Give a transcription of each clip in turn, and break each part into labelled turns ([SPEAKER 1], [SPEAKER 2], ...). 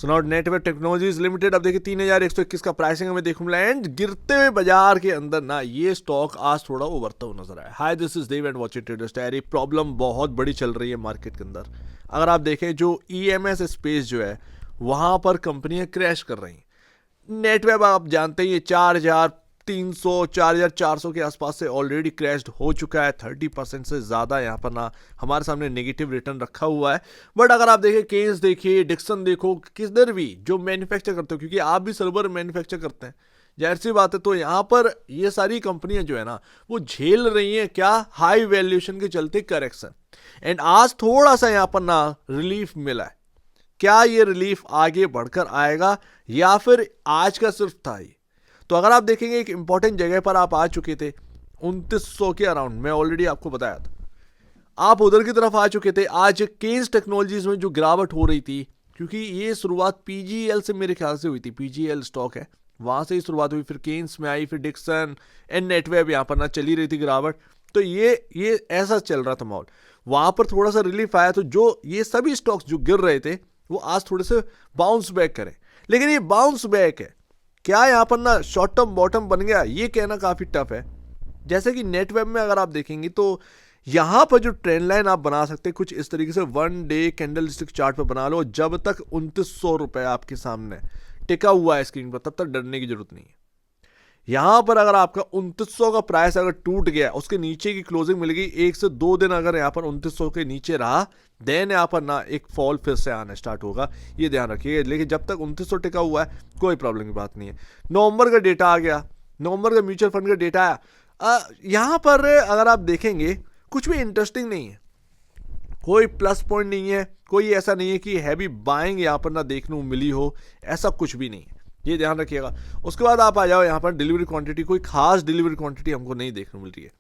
[SPEAKER 1] So not network technologies limited, अब देखिए 3121 का प्राइसिंग हमें देखने मिला एंड गिरते हुए बाजार के अंदर ना ये स्टॉक आज थोड़ा उभरता हुआ नजर आया। Hi this is Dev and watching traders diary. Problem बहुत बड़ी चल रही है मार्केट के अंदर। अगर आप देखें जो ईएमएस स्पेस जो है वहां पर कंपनियां क्रैश कर रही हैं। नेटवेब आप जानते हैं ये 4300 4400 के आसपास से ऑलरेडी क्रैश्ड हो चुका है। 30% से ज़्यादा यहाँ पर ना हमारे सामने नेगेटिव रिटर्न रखा हुआ है। बट अगर आप देखें केन्स देखिए, डिक्सन देखो, किधर भी जो मैन्युफैक्चर करते हो, क्योंकि आप भी सर्वर मैन्युफैक्चर करते हैं, जाहिर सी बात है। तो यहाँ पर ये सारी कंपनियां जो है ना वो झेल रही हैं क्या, हाई वैल्यूएशन के चलते करेक्शन। एंड आज थोड़ा सा यहाँ पर ना रिलीफ मिला है। क्या ये रिलीफ आगे बढ़कर आएगा या फिर आज का सिर्फ था ये? तो अगर आप देखेंगे एक इंपॉर्टेंट जगह पर आप आ चुके थे 2900 के अराउंड, मैं ऑलरेडी आपको बताया था, आप उधर की तरफ आ चुके थे। आज केन्स टेक्नोलॉजीज में जो गिरावट हो रही थी, क्योंकि ये शुरुआत पीजीएल से मेरे ख्याल से हुई थी, पीजीएल स्टॉक है, वहां से ही शुरुआत हुई, फिर केन्स में आई, फिर डिक्सन एंड नेटवेब यहाँ पर ना चली रही थी गिरावट। तो ये ऐसा चल रहा था माहौल। वहां पर थोड़ा सा रिलीफ आया, तो जो ये सभी स्टॉक्स जो गिर रहे थे वो आज थोड़े से बाउंस बैक करें। लेकिन ये बाउंस बैक है क्या, यहाँ पर ना शॉर्ट टर्म बॉटम बन गया, ये कहना काफी टफ है। जैसे कि नेटवेब में अगर आप देखेंगे तो यहां पर जो ट्रेंड लाइन आप बना सकते हैं कुछ इस तरीके से, 1 डे कैंडल स्टिक चार्ट पे बना लो। जब तक 2900 रुपए आपके सामने टिका हुआ है स्क्रीन पर, तब तक डरने की जरूरत नहीं है। यहां पर अगर आपका 2900 का प्राइस अगर टूट गया, उसके नीचे की क्लोजिंग मिल गई, 1 से 2 दिन अगर यहाँ पर 2900 के नीचे रहा, देन यहाँ पर ना एक फॉल फिर से आना स्टार्ट होगा, ये ध्यान रखिएगा। लेकिन जब तक 2900 टिका हुआ है कोई प्रॉब्लम की बात नहीं है। नवंबर का डेटा आ गया, नवंबर का म्यूचुअल फंड का डेटा आया। यहाँ पर अगर आप देखेंगे कुछ भी इंटरेस्टिंग नहीं है, कोई प्लस पॉइंट नहीं है, कोई ऐसा नहीं है कि हैवी बाइंग यहाँ पर ना देखने को मिली हो, ऐसा कुछ भी नहीं है, ये ध्यान रखिएगा। उसके बाद आप आ जाओ यहाँ पर डिलीवरी क्वांटिटी, कोई खास डिलीवरी क्वांटिटी हमको नहीं देखने मिल रही है।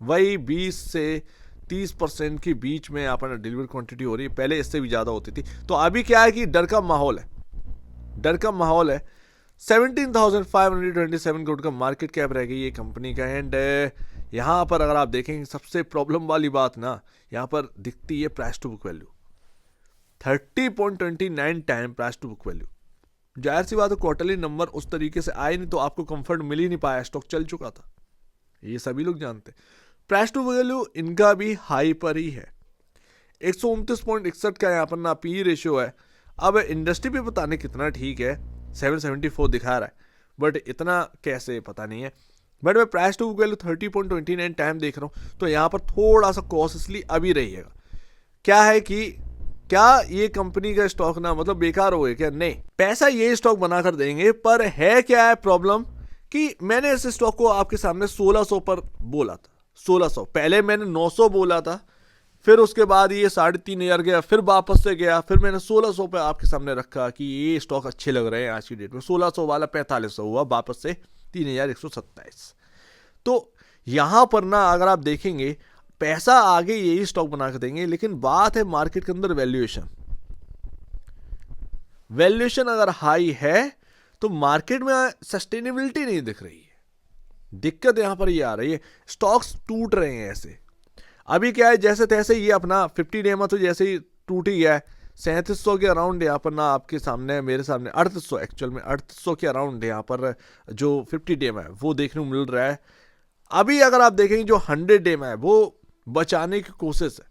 [SPEAKER 1] वही 20 से 30% के बीच में यहाँ पर डिलीवरी क्वांटिटी हो रही है, पहले इससे भी ज़्यादा होती थी। तो अभी क्या है कि डर का माहौल है, डर का माहौल है। 17,527 करोड़ का मार्केट कैप रह गई ये कंपनी का। एंड यहाँ पर अगर आप देखेंगे सबसे प्रॉब्लम वाली बात ना यहाँ पर दिखती है price to book value, 30.29 time price to book value. जाहिर सी बात है क्वार्टरली नंबर उस तरीके से आए नहीं तो आपको कंफर्ट मिल ही नहीं पाया, स्टॉक चल चुका था, ये सभी लोग जानते हैं। प्राइस टू वैल्यू इनका भी हाई पर ही है, 129.61 का यहाँ पर ना पी रेशियो है। अब इंडस्ट्री भी पता नहीं कितना ठीक है, 774 दिखा रहा है, बट इतना कैसे पता नहीं है। बट मैं प्राइस टू वैल्यू 30.29 टाइम देख रहा हूँ, तो यहाँ पर थोड़ा सा कॉशियसली अभी रहिएगा। क्या है कि क्या ये कंपनी का स्टॉक ना मतलब बेकार हो गया क्या? नहीं, पैसा ये स्टॉक बनाकर देंगे, पर है क्या है प्रॉब्लम कि मैंने इस स्टॉक को आपके सामने 1600 पर बोला था, 1600, पहले मैंने 900 बोला था, फिर उसके बाद ये 3500 गया, फिर वापस से गया, फिर मैंने 1600 पे आपके सामने रखा कि ये स्टॉक अच्छे लग रहे हैं आज की डेट में। 1600 वाला 4500 हुआ, वापस से 3127। तो यहां पर ना अगर आप देखेंगे पैसा आगे यही स्टॉक बना कर देंगे, लेकिन बात है मार्केट के अंदर वैल्यूएशन। वैल्यूएशन अगर हाई है तो मार्केट में सस्टेनेबिलिटी नहीं दिख रही है। दिक्कत यहां पर ये आ रही है, स्टॉक्स टूट रहे हैं ऐसे। अभी क्या है, जैसे तैसे ये अपना 50 डे में तो जैसे ही टूट ही गया है, 3700 के अराउंड यहाँ पर ना आपके सामने, मेरे सामने 3800, एक्चुअल में 3800 के अराउंड यहाँ पर जो 50 डे में है वो देखने को मिल रहा है। अभी अगर आप देखेंगे जो 100 डे में है वो बचाने की कोशिश है।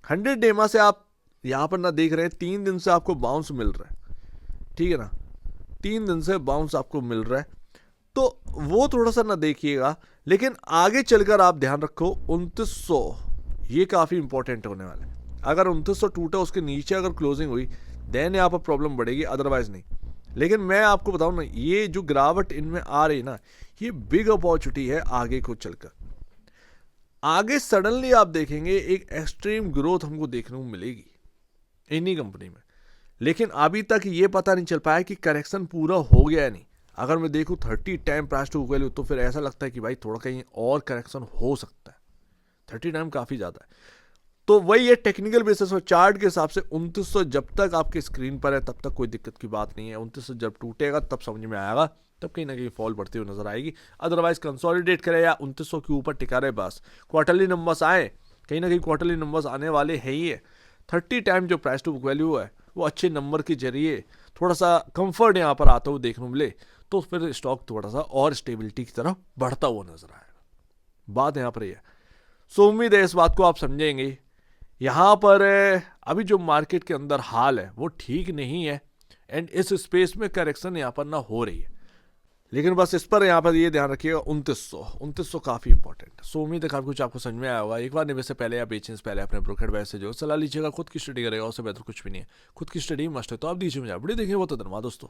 [SPEAKER 1] 100 डे में से आप यहाँ पर ना देख रहे हैं 3 दिन से आपको बाउंस मिल रहा है, ठीक है ना, 3 दिन से बाउंस आपको मिल रहा है, तो वो थोड़ा सा ना देखिएगा। लेकिन आगे चलकर आप ध्यान रखो 2900, ये काफ़ी इंपॉर्टेंट होने वाला है। अगर 2900 टूटा, उसके नीचे अगर क्लोजिंग हुई, देन यहाँ पर प्रॉब्लम बढ़ेगी, अदरवाइज नहीं। लेकिन मैं आपको बताऊं ना, ये जो गिरावट इनमें आ रही ना, ये बिग अपॉर्चुनिटी है आगे को चलकर। आगे सडनली आप देखेंगे एक एक्सट्रीम ग्रोथ हमको देखने को मिलेगी इन्हीं कंपनी में। लेकिन अभी तक ये पता नहीं चल पाया कि करेक्शन पूरा हो गया है नहीं। अगर मैं देखूं 30 टाइम प्राइस टू वैल्यू, तो फिर ऐसा लगता है कि भाई थोड़ा कहीं और करेक्शन हो सकता है। 30 टाइम काफ़ी ज़्यादा है। तो वही है, टेक्निकल बेसिस और चार्ट के हिसाब से 2900 जब तक आपके स्क्रीन पर है तब तक कोई दिक्कत की बात नहीं है। 2900 जब टूटेगा तब समझ में आएगा, तब कहीं ना कहीं फॉल बढ़ती हुई नजर आएगी। अदरवाइज कंसोलिडेट करे या 2900 के ऊपर टिका रहे बस। क्वार्टरली नंबर्स आए, कहीं ना कहीं क्वार्टरली नंबर्स आने वाले हैं ही है। 30 टाइम जो प्राइस टू बुक वैल्यू है वो अच्छे नंबर के जरिए थोड़ा सा कंफर्ट यहाँ पर आता हुआ देखने को मिले तो फिर स्टॉक थोड़ा सा और स्टेबिलिटी की तरफ बढ़ता हुआ नजर आएगा। बात यहाँ पर यह, सो उम्मीद है इस बात को आप समझेंगे। यहाँ पर अभी जो मार्केट के अंदर हाल है वो ठीक नहीं है एंड इस स्पेस में करेक्शन यहाँ पर ना हो रही है, लेकिन बस इस पर यहाँ पर ये ध्यान रखिएगा 2900 काफ़ी इंपॉर्टेंट है। सो उम्मीद है काफ़ी कुछ आपको समझ में आया होगा। एक बार निवेश से पहले या बेचने से पहले अपने ब्रोकर वैसे जो सलाह लीजिएगा, खुद की स्टडी करेगा, उससे बेहतर कुछ भी नहीं है। खुद की स्टडी मस्ट है। तो आप दीजिए मुझे वीडियो देखिए, वो तो धन्यवाद दोस्तों।